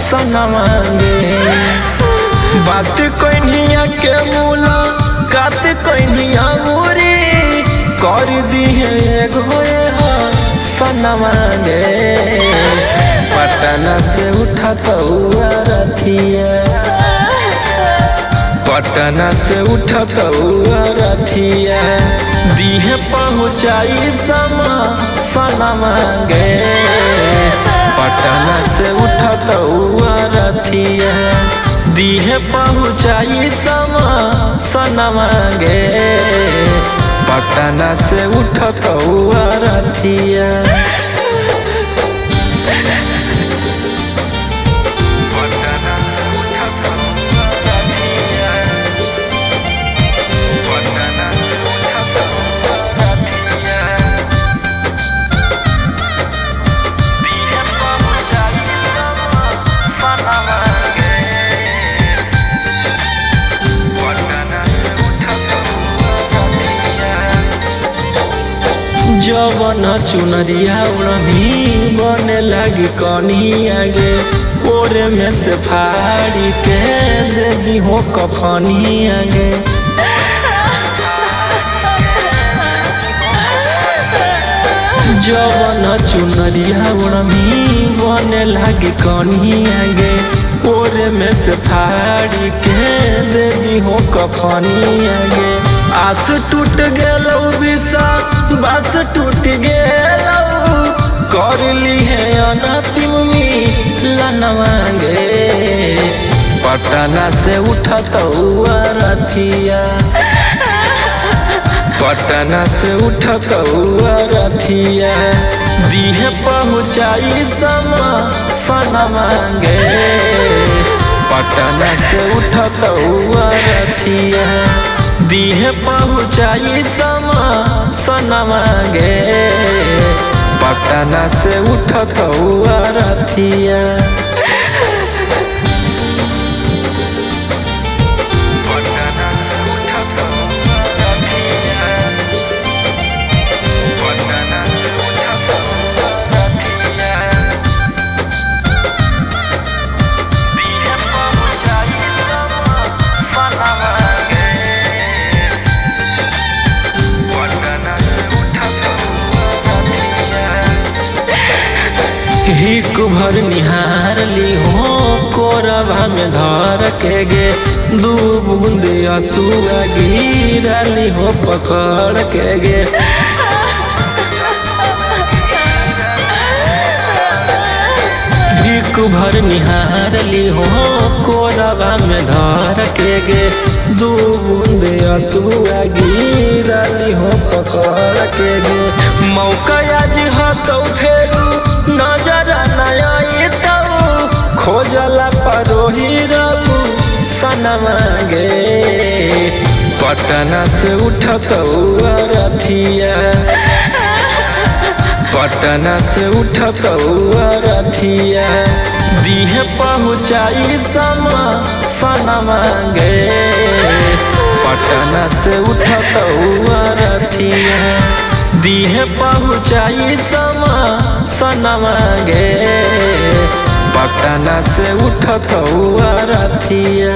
सनमा गे। बात कहिया के मूला कात कहिया मुरी कर दिए घोए सनमा गे। पटना से उठा तो रथिया, पटना से उठा तो रथिया दीहे पहुँचाई सनमा गे। पटना से उठा तो रथिया दीहे पहुँचाई सनमा गे। पटना से उठा तो रथिया। जवन चुनरिया उड़मी बने लगी कनिया गे। ओरे में से फाड़ी के दे दी हो कफनिया गे। जवन चुनरिया उड़मी बने लगी कनिया गे। ओरे में से फाड़ी के दे दी हो कफनिया गे। आस टूट गेलौ बस टूट गेलौ कर ली है अनतिम मिलनवा गे। पटना से उठा तो रथिया, पटना से उठा तो रथिया दीहे पहुँचाई सनमा गे। पटना से उठा तो रथिया दीहे पहुँचाई सनमा गे। पटना से उठा तो रथिया। हिक भर निहार ली हो कोरबा में धर के गे। दू बूंद असुआ गिरली हो पकड़ के गे। हिक भर निहार ली हो कोरबा में धर के गे। दू बूंद असुआ गिरली हो पकड़ के गे। मौका आज हतौ फेरू नजर नया तो खोजला परोही रहू सनमा गे। पटना से उठा तो रथिया, पटना से उठा तो रथिया दीहे पहुँचाई सनमा गे। पटना से उठा तो रथिया दीहे पहुँचाई सनमा गे। पटना से उठा तो रथिया।